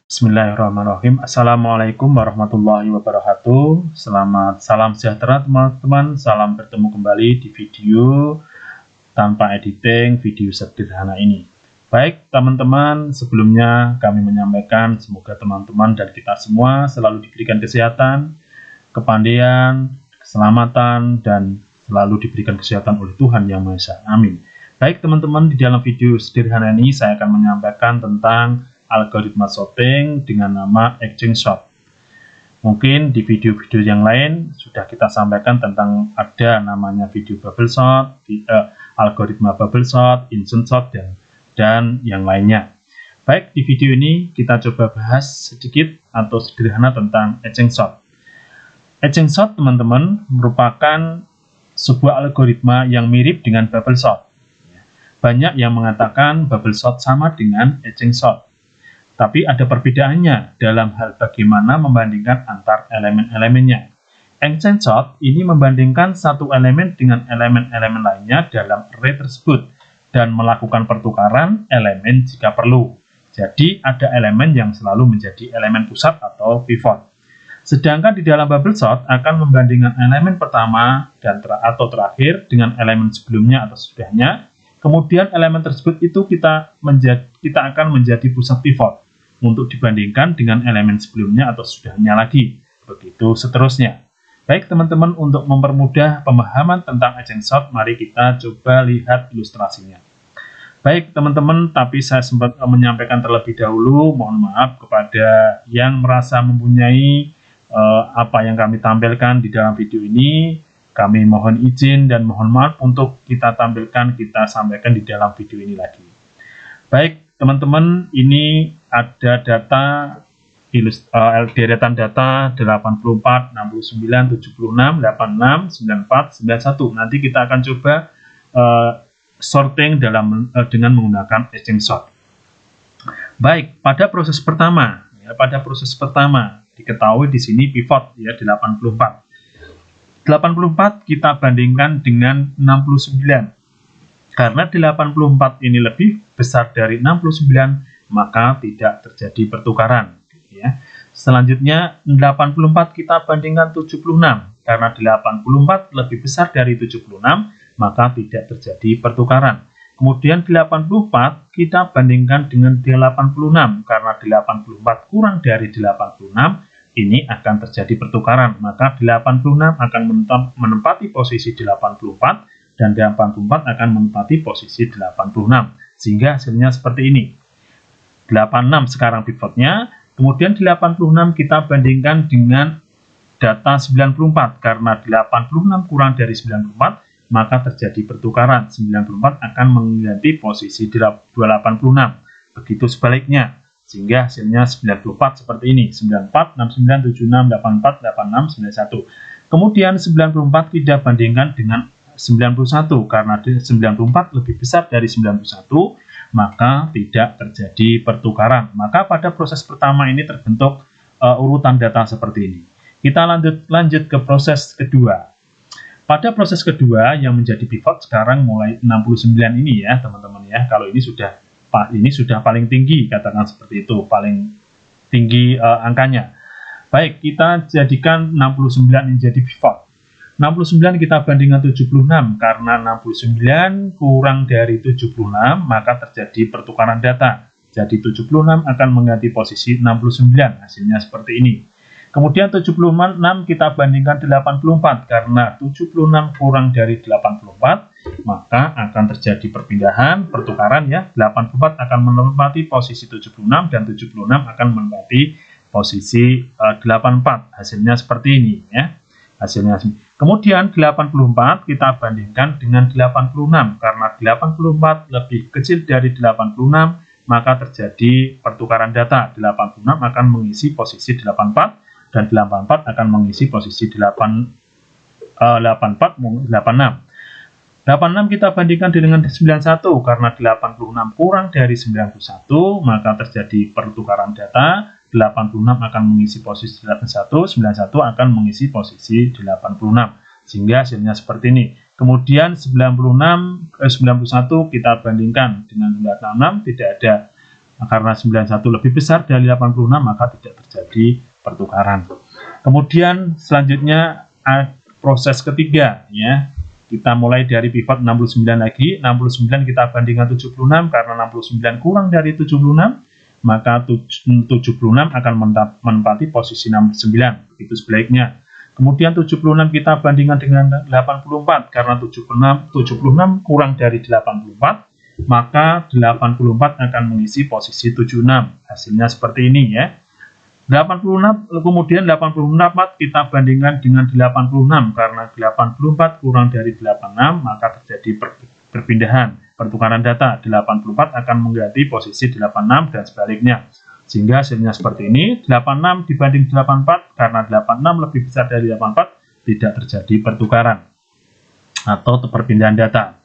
Bismillahirrahmanirrahim. Assalamualaikum warahmatullahi wabarakatuh. Salam sejahtera teman-teman. Salam bertemu kembali di video tanpa editing, video sederhana ini. Baik teman-teman, sebelumnya kami menyampaikan semoga teman-teman dan kita semua selalu diberikan kesehatan, kepandaian, keselamatan, dan selalu diberikan kesehatan oleh Tuhan Yang Maha Esa. Amin. Baik teman-teman, di dalam video sederhana ini saya akan menyampaikan tentang algoritma sorting dengan nama ExchainSort. Mungkin di video-video yang lain sudah kita sampaikan tentang ada namanya video bubble sort, algoritma bubble sort, instant sort, dan yang lainnya. Baik, di video ini kita coba bahas sedikit atau sederhana tentang ExchainSort. ExchainSort teman-teman merupakan sebuah algoritma yang mirip dengan bubble sort. Banyak yang mengatakan bubble sort sama dengan ExchainSort. Tapi ada perbedaannya dalam hal bagaimana membandingkan antar elemen-elemennya. ExchainSort ini membandingkan satu elemen dengan elemen-elemen lainnya dalam array tersebut dan melakukan pertukaran elemen jika perlu. Jadi ada elemen yang selalu menjadi elemen pusat atau pivot. Sedangkan di dalam bubble sort akan membandingkan elemen pertama dan atau terakhir dengan elemen sebelumnya atau sesudahnya. Kemudian elemen tersebut itu kita akan menjadi pusat pivot untuk dibandingkan dengan elemen sebelumnya atau sudahnya lagi. Begitu seterusnya. Baik teman-teman, untuk mempermudah pemahaman tentang ExchainSort, mari kita coba lihat ilustrasinya. Baik teman-teman, tapi saya sempat menyampaikan terlebih dahulu, mohon maaf kepada yang merasa mempunyai apa yang kami tampilkan di dalam video ini. Kami mohon izin dan mohon maaf untuk kita tampilkan, kita sampaikan di dalam video ini lagi. Baik teman-teman, ini ada data deretan data 84, 69, 76, 86, 94, 91. Nanti kita akan coba sorting dengan menggunakan ExchainSort. Baik, pada proses pertama diketahui di sini pivot ya 84. 84 kita bandingkan dengan 69. Karena 84 ini lebih besar dari 69, maka tidak terjadi pertukaran. Ya. Selanjutnya 84 kita bandingkan 76. Karena 84 lebih besar dari 76, maka tidak terjadi pertukaran. Kemudian 84 kita bandingkan dengan 86. Karena 84 kurang dari 86, ini akan terjadi pertukaran. Maka 86 akan menempati posisi 84. Dan 84 akan menempati posisi 86, sehingga hasilnya seperti ini. 86 sekarang pivotnya, kemudian 86 kita bandingkan dengan data 94, karena 86 kurang dari 94, maka terjadi pertukaran. 94 akan mengganti posisi 286, begitu sebaliknya, sehingga hasilnya 94 seperti ini, 94, 69, 76, 84, 86, 91. Kemudian 94 kita bandingkan dengan 91, karena 94 lebih besar dari 91, maka tidak terjadi pertukaran. Maka pada proses pertama ini terbentuk urutan data seperti ini. Kita lanjut ke proses kedua. Pada proses kedua yang menjadi pivot sekarang mulai 69 ini ya teman-teman ya. Kalau ini sudah paling tinggi, katakan seperti itu, paling tinggi angkanya. Baik, kita jadikan 69 ini jadi pivot. 69 kita bandingkan 76, karena 69 kurang dari 76, maka terjadi pertukaran data. Jadi 76 akan mengganti posisi 69, hasilnya seperti ini. Kemudian 76 kita bandingkan 84, karena 76 kurang dari 84, maka akan terjadi perpindahan, pertukaran ya. 84 akan menempati posisi 76, dan 76 akan menempati posisi 84. Hasilnya seperti ini ya. Hasilnya. Kemudian 84 kita bandingkan dengan 86, karena 84 lebih kecil dari 86, maka terjadi pertukaran data. 86 akan mengisi posisi 84 dan 84 akan mengisi posisi 86. 86 kita bandingkan dengan 91, karena 86 kurang dari 91, maka terjadi pertukaran data. 86 akan mengisi posisi 81, 91 akan mengisi posisi 86, sehingga hasilnya seperti ini. Kemudian 91 kita bandingkan dengan 96, tidak ada Karena 91 lebih besar dari 86, maka tidak terjadi pertukaran. Kemudian selanjutnya proses ketiga, ya. Kita mulai dari pivot 69 lagi. 69 kita bandingkan 76, karena 69 kurang dari 76, maka 76 akan menempati posisi 69. Begitu sebaliknya. Kemudian 76 kita bandingkan dengan 84, karena 76 kurang dari 84, maka 84 akan mengisi posisi 76. Hasilnya seperti ini, ya. 86, kemudian 84 kita bandingkan dengan 86, karena 84 kurang dari 86, maka terjadi perpindahan, pertukaran data. 84 akan mengganti posisi 86 dan sebaliknya. Sehingga hasilnya seperti ini, 86 dibanding 84, karena 86 lebih besar dari 84, tidak terjadi pertukaran atau perpindahan data.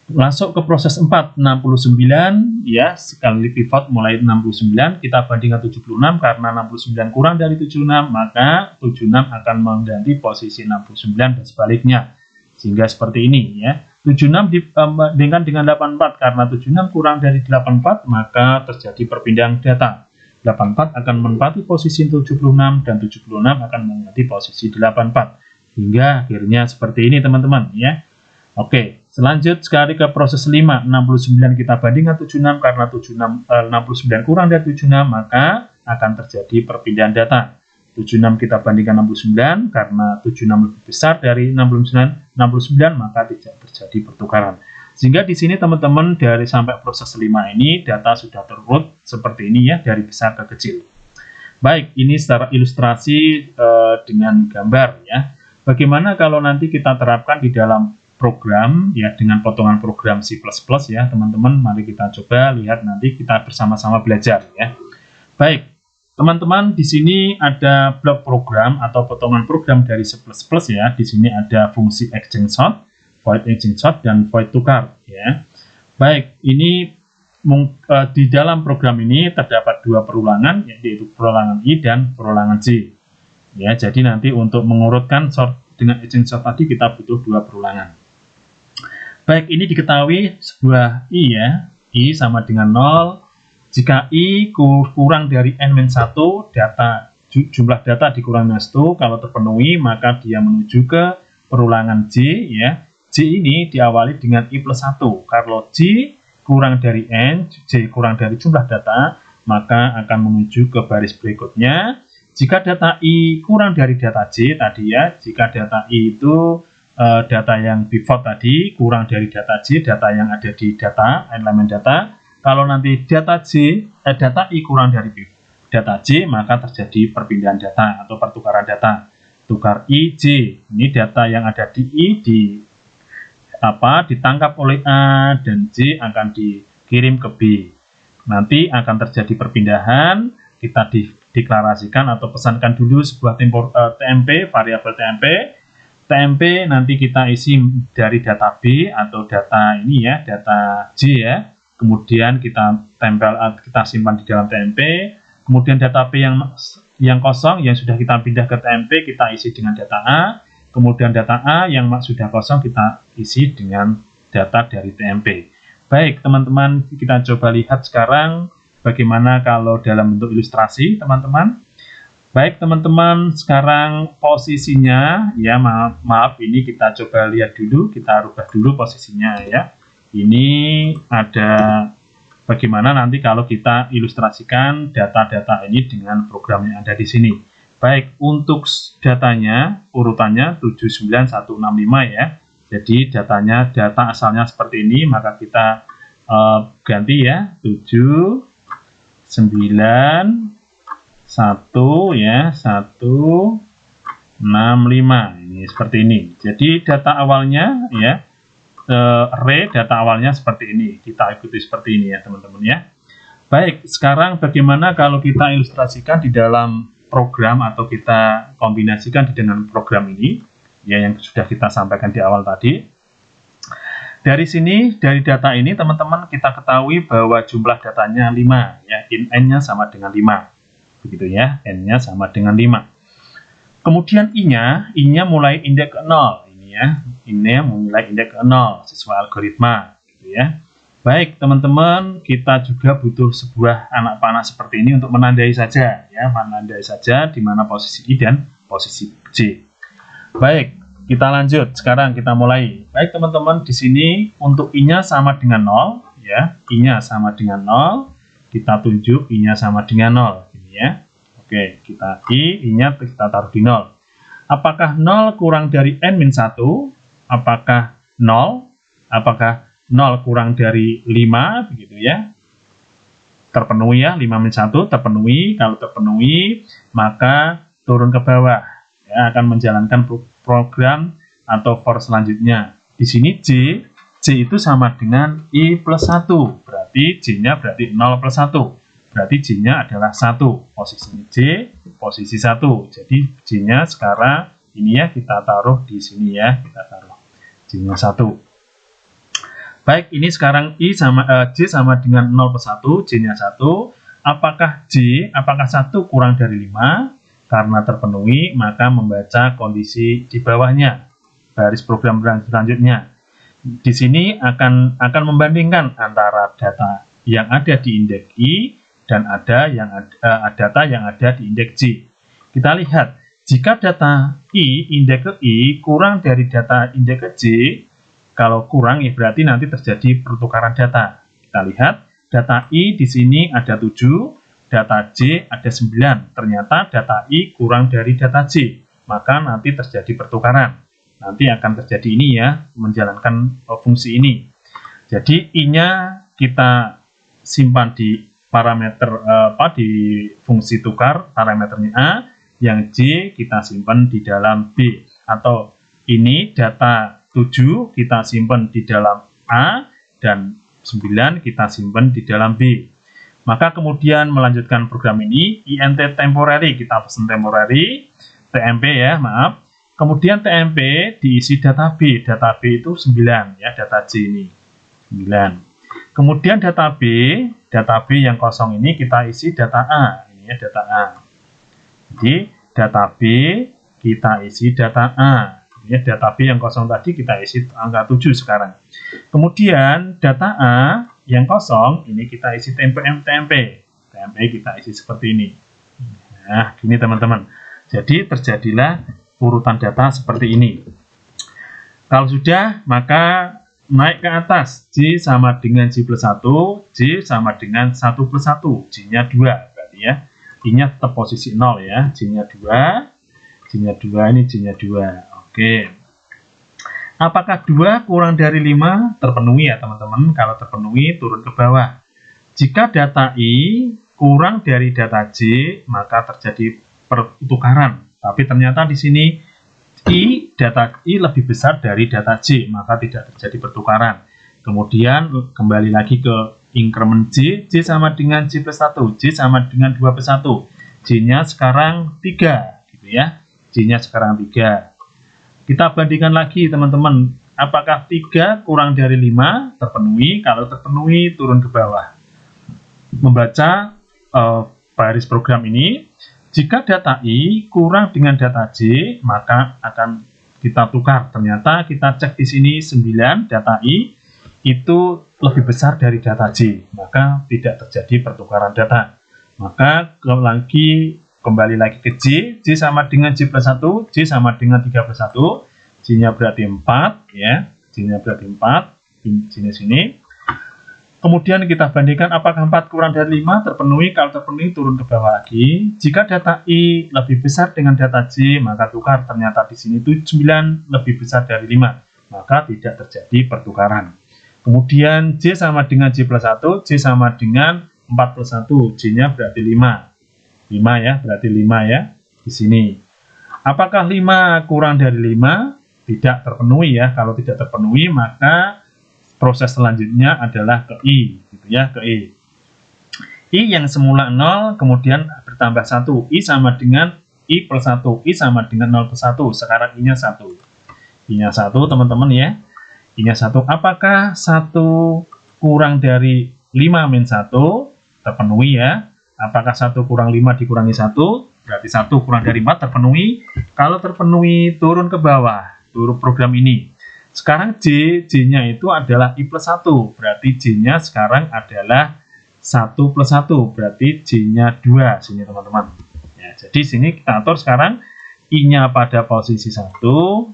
Masuk ke proses 4, 69, ya, sekali pivot mulai 69, kita bandingkan 76, karena 69 kurang dari 76, maka 76 akan mengganti posisi 69 dan sebaliknya. Sehingga seperti ini, ya. 76 dibandingkan dengan 84, karena 76 kurang dari 84, maka terjadi perpindahan data. 84 akan menempati posisi 76 dan 76 akan mengganti posisi 84. Hingga akhirnya seperti ini, teman-teman, ya. Oke, selanjut sekali ke proses 5, 69 kita bandingkan 76, karena 69 kurang dari 76, maka akan terjadi perpindahan data. 76 kita bandingkan 69, karena 76 lebih besar dari 69, maka tidak terjadi pertukaran. Sehingga di sini teman-teman dari sampai proses 5 ini data sudah terurut seperti ini, ya, dari besar ke kecil. Baik, ini secara ilustrasi dengan gambar, ya. Bagaimana kalau nanti kita terapkan di dalam program, ya, dengan potongan program C++, ya, teman-teman. Mari kita coba lihat, nanti kita bersama-sama belajar, ya. Baik, teman-teman, di sini ada blok program atau potongan program dari C++, ya. Di sini ada fungsi exchange short, void exchange short, dan void tukar, ya. Baik, ini di dalam program ini terdapat dua perulangan, yaitu perulangan I dan perulangan J, ya. Jadi nanti untuk mengurutkan short dengan exchange short tadi kita butuh dua perulangan. Baik, ini diketahui sebuah I, ya. I sama dengan 0. Jika I kurang dari N-1, jumlah data dikurangi dengan 1, kalau terpenuhi, maka dia menuju ke perulangan J, ya. J ini diawali dengan I plus 1. Kalau J kurang dari N, J kurang dari jumlah data, maka akan menuju ke baris berikutnya. Jika data I kurang dari data J tadi, ya, jika data I itu data yang pivot tadi kurang dari data J, data yang ada di data, elemen data. Kalau nanti data I kurang dari data J, maka terjadi perpindahan data atau pertukaran data. Tukar I, J. Ini data yang ada di I ditangkap oleh A dan J akan dikirim ke B. Nanti akan terjadi perpindahan, kita deklarasikan atau pesankan dulu sebuah TMP, variabel TMP nanti kita isi dari data B atau data ini, ya, data J, ya. Kemudian kita simpan di dalam TMP. Kemudian data B yang kosong yang sudah kita pindah ke TMP kita isi dengan data A. Kemudian data A yang sudah kosong kita isi dengan data dari TMP. Baik, teman-teman, kita coba lihat sekarang bagaimana kalau dalam bentuk ilustrasi, teman-teman. Baik, teman-teman, sekarang posisinya, ya, maaf, ini kita coba lihat dulu, kita rubah dulu posisinya, ya. Ini ada bagaimana nanti kalau kita ilustrasikan data-data ini dengan program yang ada di sini. Baik, untuk datanya, urutannya 79165, ya. Jadi data asalnya seperti ini, maka kita ganti, ya, 791, ya, 165. Ini seperti ini. Jadi data awalnya, ya, array data awalnya seperti ini. Kita ikuti seperti ini, ya, teman-teman, ya. Baik, sekarang bagaimana kalau kita ilustrasikan di dalam program atau kita kombinasikan dengan program ini, ya, yang sudah kita sampaikan di awal tadi. Dari sini, dari data ini, teman-teman, kita ketahui bahwa jumlah datanya 5, ya, N-nya sama dengan 5. Begitu, ya, N-nya sama dengan 5. Kemudian I-nya mulai indeks ke 0. Ini, ya, ini mulai indeks ke 0 sesuai algoritma, gitu, ya. Baik teman-teman, kita juga butuh sebuah anak panah seperti ini untuk menandai saja ya, menandai saja di mana posisi I dan posisi J. Baik, kita lanjut. Sekarang kita mulai. Baik teman-teman, di sini untuk I-nya sama dengan 0 ya. I-nya sama dengan 0. Kita tunjuk I-nya sama dengan 0 ini ya. Oke, kita I-nya kita taruh di 0. Apakah 0 kurang dari N-1? Apakah 0? Apakah 0 kurang dari 5 begitu ya? Terpenuhi ya, 5-1 terpenuhi. Kalau terpenuhi, maka turun ke bawah ya, akan menjalankan program atau for selanjutnya. Di sini J itu sama dengan I plus 1, berarti J-nya berarti 0 plus 1, berarti J-nya adalah 1, posisinya J, posisi 1, jadi J-nya sekarang ini ya, kita taruh di sini ya, kita taruh J-nya 1. Baik, ini sekarang J sama dengan 0 plus 1, J-nya 1, apakah 1 kurang dari 5? Karena terpenuhi, maka membaca kondisi di bawahnya, baris program selanjutnya. Di sini akan membandingkan antara data yang ada di indeks I dan data yang ada di indeks J. Kita lihat, jika data indeks I kurang dari data indeks J, kalau kurang ya berarti nanti terjadi pertukaran data. Kita lihat, data I di sini ada 7, data J ada 9. Ternyata data I kurang dari data J, maka nanti terjadi pertukaran. Nanti akan terjadi ini ya, menjalankan fungsi ini. Jadi I-nya kita simpan di parameter di fungsi tukar parameternya A, yang J kita simpan di dalam B, atau ini data 7 kita simpan di dalam A dan 9 kita simpan di dalam B. Maka kemudian melanjutkan program ini, int temporary, kita pesan temporary, tmp ya, maaf. Kemudian tmp diisi data B itu 9 ya, data J ini 9. Kemudian data B yang kosong ini kita isi data A, ini ya data A. Jadi data B kita isi data A. Ya, data B yang kosong tadi kita isi angka 7 sekarang. Kemudian data A yang kosong ini kita isi TMP kita isi seperti ini. Nah, gini teman-teman. Jadi terjadilah urutan data seperti ini. Kalau sudah, maka naik ke atas. J sama dengan J plus 1, J sama dengan 1 plus 1, J-nya 2 berarti ya. I-nya tetap posisi 0 ya, J-nya 2, J-nya 2, ini J-nya 2. Oke, apakah 2 kurang dari 5? Terpenuhi ya teman-teman. Kalau terpenuhi, turun ke bawah. Jika data I kurang dari data J, maka terjadi pertukaran. Tapi ternyata di sini data I lebih besar dari data J, maka tidak terjadi pertukaran. Kemudian kembali lagi ke increment J sama dengan J plus 1, J sama dengan 2 plus 1. J-nya sekarang 3, gitu ya. J-nya sekarang 3. Kita bandingkan lagi teman-teman, apakah 3 kurang dari 5? Terpenuhi, kalau terpenuhi turun ke bawah. Membaca baris program ini, jika data I kurang dengan data J, maka akan kita tukar. Ternyata kita cek di sini 9 data I itu lebih besar dari data J, maka tidak terjadi pertukaran data. Maka kembali lagi ke J sama dengan J plus 1, J sama dengan 3 plus 1, J-nya berarti 4, ya, J-nya berarti 4, sini. Kemudian kita bandingkan apakah 4 kurang dari 5, terpenuhi, kalau terpenuhi turun ke bawah lagi. Jika data I lebih besar dengan data J, maka tukar, ternyata di sini 9 lebih besar dari 5, maka tidak terjadi pertukaran. Kemudian J sama dengan J plus 1, J sama dengan 4 plus 1, J-nya berarti 5. 5 ya, berarti 5 ya di sini. Apakah 5 kurang dari 5? Tidak terpenuhi ya. Kalau tidak terpenuhi, maka proses selanjutnya adalah ke I, gitu ya, ke I. I yang semula 0 kemudian bertambah 1. I sama dengan I plus 1. I sama dengan 0 plus 1. Sekarang I-nya 1. I-nya 1 teman-teman ya. I-nya 1. Apakah 1 kurang dari 5 min 1? Terpenuhi ya. Apakah 1 kurang 5 dikurangi 1? Berarti 1 kurang dari 4 terpenuhi. Kalau terpenuhi, turun ke bawah. Turun program ini. Sekarang J-nya itu adalah I plus 1, berarti J-nya sekarang adalah 1 plus 1, berarti J-nya 2, sini teman-teman. Ya, jadi sini kita atur sekarang I-nya pada posisi 1,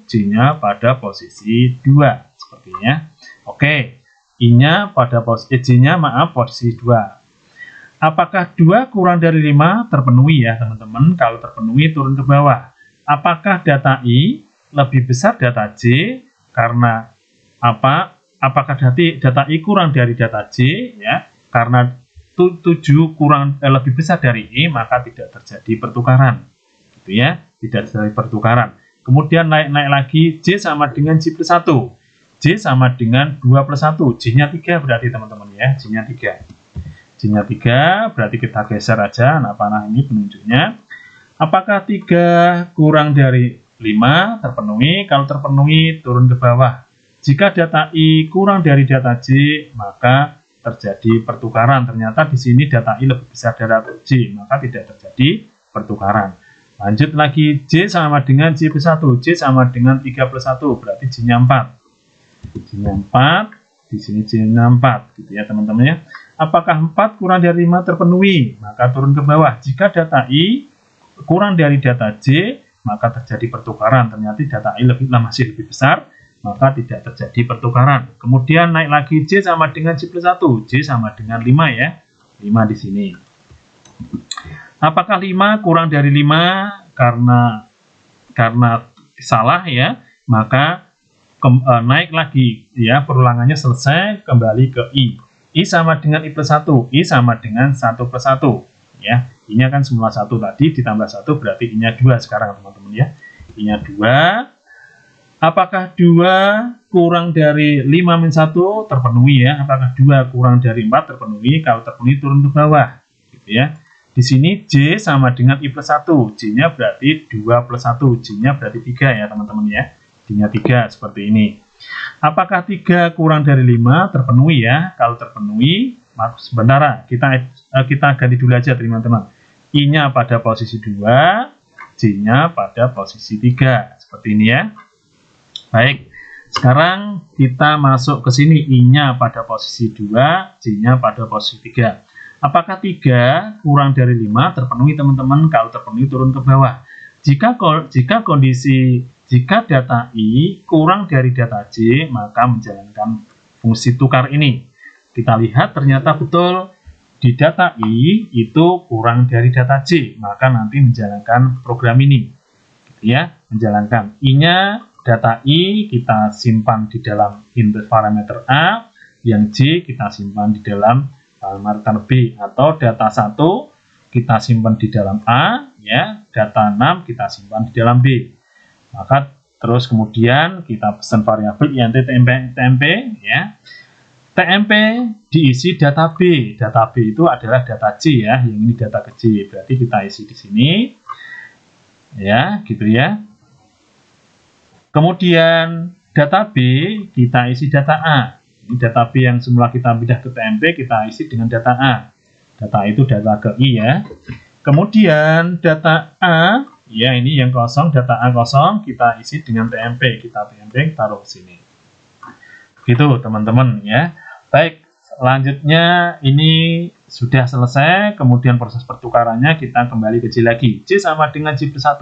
J-nya pada posisi 2, sepertinya. Oke, I-nya pada posisi, J-nya posisi 2. Apakah 2 kurang dari 5 terpenuhi ya teman-teman? Kalau terpenuhi turun ke bawah. Apakah data I lebih besar data J? Karena apa? Apakah data I kurang dari data J? Ya, karena 7 lebih besar dari I, maka tidak terjadi pertukaran, gitu ya, tidak terjadi pertukaran. Kemudian naik lagi, J sama dengan J plus 1, J sama dengan 2 plus 1, J-nya 3 berarti teman-teman ya, J-nya 3. J-nya 3, berarti kita geser aja anak panah ini penunjuknya. Apakah 3 kurang dari 5 terpenuhi? Kalau terpenuhi turun ke bawah. Jika data I kurang dari data J, maka terjadi pertukaran. Ternyata di sini data I lebih besar dari data J, maka tidak terjadi pertukaran. Lanjut lagi, J sama dengan J plus 1, J sama dengan 3 plus 1, berarti J-nya 4. J-nya 4, di sini J-nya 4, gitu ya teman-teman ya. Apakah 4 kurang dari 5 terpenuhi? Maka turun ke bawah. Jika data I kurang dari data J, maka terjadi pertukaran. Ternyata data I masih lebih besar, maka tidak terjadi pertukaran. Kemudian naik lagi, J sama dengan J plus 1, J sama dengan 5 ya, 5 di sini. Apakah 5 kurang dari 5? Karena salah ya, maka naik lagi ya, perulangannya selesai, kembali ke I. I sama dengan I plus 1, I sama dengan 1 plus 1 ya. I-nya kan semula 1 tadi, ditambah 1 berarti I-nya 2 sekarang teman-teman ya. I-nya 2. Apakah 2 kurang dari 5 min 1 terpenuhi ya? Apakah 2 kurang dari 4 terpenuhi? Kalau terpenuhi turun ke bawah, gitu ya. Di sini J sama dengan I plus 1, J-nya berarti 2 plus 1, J-nya berarti 3 ya teman-teman ya. J-nya 3 seperti ini. Apakah 3 kurang dari 5 terpenuhi ya? Kalau terpenuhi, sebentar, kita ganti dulu aja teman-teman. I-nya pada posisi 2, J-nya pada posisi 3. Seperti ini ya. Baik, sekarang kita masuk ke sini. I-nya pada posisi 2, J-nya pada posisi 3. Apakah 3 kurang dari 5 terpenuhi teman-teman? Kalau terpenuhi turun ke bawah. Jika data I kurang dari data J, maka menjalankan fungsi tukar ini. Kita lihat ternyata betul di data I itu kurang dari data J, maka nanti menjalankan program ini, gitu ya, menjalankan I-nya, data I kita simpan di dalam input parameter A, yang J kita simpan di dalam parameter B, atau data 1 kita simpan di dalam A, ya, data 6 kita simpan di dalam B. Maka terus kemudian kita pesan variabel int tmp ya. TMP diisi data B. Data B itu adalah data J ya, yang ini data ke J. Berarti kita isi di sini. Ya, gitu ya. Kemudian data B kita isi data A. Ini data B yang semula kita pindah ke TMP, kita isi dengan data A. Data itu data ke I ya. Kemudian data A, ya ini yang kosong, data A kosong, kita isi dengan TMP. Kita TMP taruh di sini. Gitu teman-teman ya. Baik, selanjutnya ini sudah selesai. Kemudian proses pertukarannya kita kembali ke J lagi. J sama dengan J plus 1.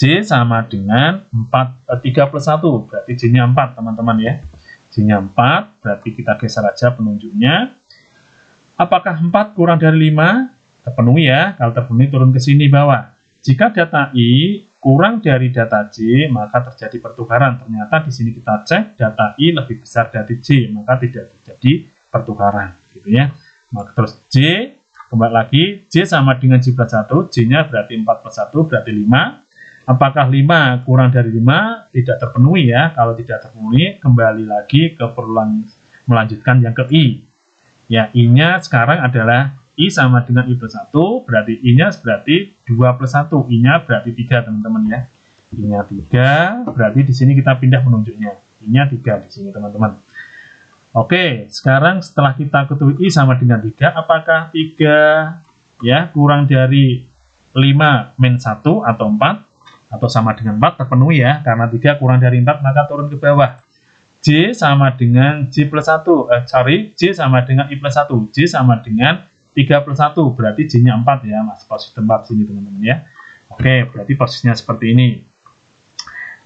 J sama dengan 3 plus 1, berarti J-nya 4 teman-teman ya. J-nya 4, berarti kita geser aja penunjuknya. Apakah 4 kurang dari 5? Terpenuhi ya. Kalau terpenuhi turun ke sini bawah. Jika data I kurang dari data J, maka terjadi pertukaran. Ternyata di sini kita cek data I lebih besar dari J, maka tidak terjadi pertukaran, gitu ya. Maka terus J, kembali lagi, J sama dengan J plus 1, J-nya berarti 4 plus 1, berarti 5. Apakah 5 kurang dari 5? Tidak terpenuhi ya. Kalau tidak terpenuhi, kembali lagi ke melanjutkan yang ke I. Ya, I-nya sekarang adalah I sama dengan I plus 1, berarti I-nya berarti 2 plus 1, I-nya berarti 3 teman-teman ya. I-nya 3, berarti di sini kita pindah penunjuknya. I-nya 3 di sini teman-teman. Oke, sekarang setelah kita ketahui I sama dengan 3, apakah 3 ya kurang dari 5 min 1 atau 4 atau sama dengan 4 terpenuhi ya, karena 3 kurang dari 4 maka turun ke bawah. J sama dengan J plus 1, J sama dengan I plus 1, J sama dengan 3 plus 1, berarti J-nya 4 ya, Mas. Posisi tempat sini teman-teman ya. Oke, berarti posisinya seperti ini.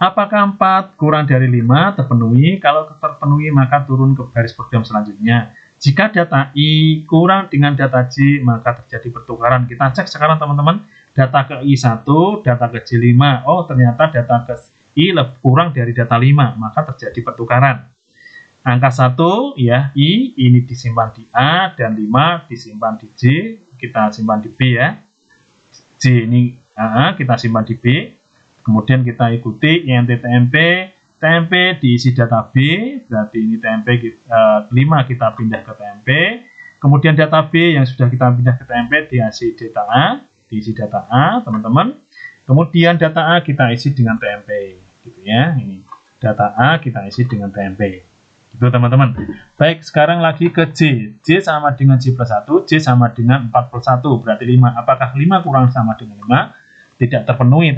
Apakah 4 kurang dari 5 terpenuhi? Kalau terpenuhi maka turun ke baris program selanjutnya. Jika data I kurang dengan data J, maka terjadi pertukaran. Kita cek sekarang teman-teman, data ke I1, data ke J5. Oh, ternyata data ke I kurang dari data 5, maka terjadi pertukaran. Angka 1 ya, I ini disimpan di A dan 5 disimpan di J, kita simpan di B ya. J ini A, kita simpan di B. Kemudian kita ikuti INT TMP diisi data B, berarti ini TMP 5 kita pindah ke TMP. Kemudian data B yang sudah kita pindah ke TMP diisi data A, teman-teman. Kemudian data A kita isi dengan TMP. Gitu ya, ini data A kita isi dengan TMP gitu teman-teman. Baik, sekarang lagi ke J. J sama dengan J plus 1, J sama dengan 4 plus 1, berarti 5. Apakah 5 kurang sama dengan 5? Tidak terpenuhi.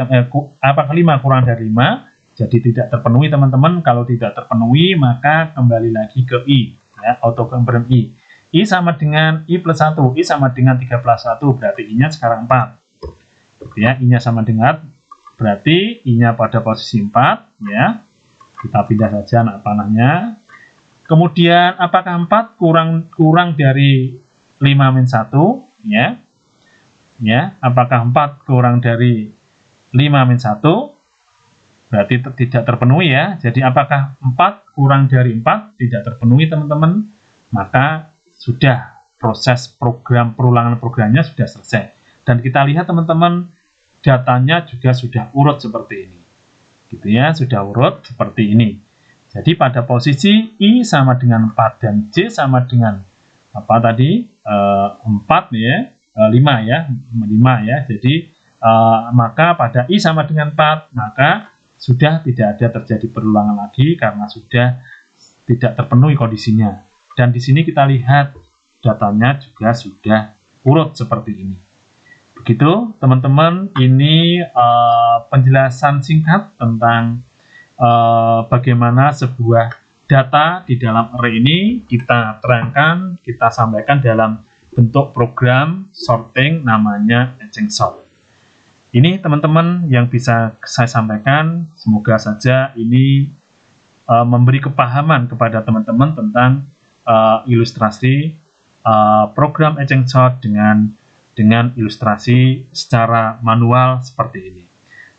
Apakah 5 kurang dari 5? Jadi tidak terpenuhi teman-teman. Kalau tidak terpenuhi maka kembali lagi ke I ya, autocomparison I. I sama dengan I plus 1, I sama dengan 3 plus 1, berarti I-nya sekarang 4 ya, I-nya sama dengan, berarti I-nya pada posisi 4 ya. Kita pindah saja anak panahnya. Kemudian apakah 4 kurang dari 5 min 1 ya? Ya, apakah 4 kurang dari 5 min 1? Berarti tidak terpenuhi ya. Jadi apakah 4 kurang dari 4 tidak terpenuhi teman-teman? Maka sudah proses perulangan programnya sudah selesai. Dan kita lihat teman-teman, datanya juga sudah urut seperti ini. Gitu ya, sudah urut seperti ini. Jadi pada posisi I sama dengan 4 dan J sama dengan apa tadi? 4 ya, 5 ya, 5 ya. Jadi maka pada I sama dengan 4, maka sudah tidak ada terjadi perulangan lagi karena sudah tidak terpenuhi kondisinya. Dan di sini kita lihat datanya juga sudah urut seperti ini. Begitu teman-teman, ini penjelasan singkat tentang bagaimana sebuah data di dalam array ini kita terangkan, kita sampaikan dalam bentuk program sorting namanya matching sort. Ini teman-teman yang bisa saya sampaikan, semoga saja ini memberi kepahaman kepada teman-teman tentang ilustrasi program matching sort dengan ilustrasi secara manual seperti ini.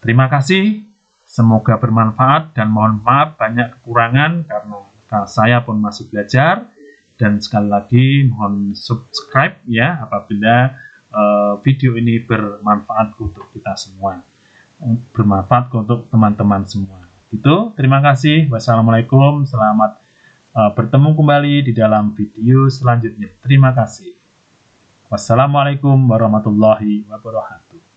Terima kasih, semoga bermanfaat dan mohon maaf banyak kekurangan karena saya pun masih belajar. Dan sekali lagi mohon subscribe ya apabila video ini bermanfaat untuk kita semua, bermanfaat untuk teman-teman semua. Itu, terima kasih. Wassalamualaikum, selamat bertemu kembali di dalam video selanjutnya. Terima kasih. Wassalamualaikum warahmatullahi wabarakatuh.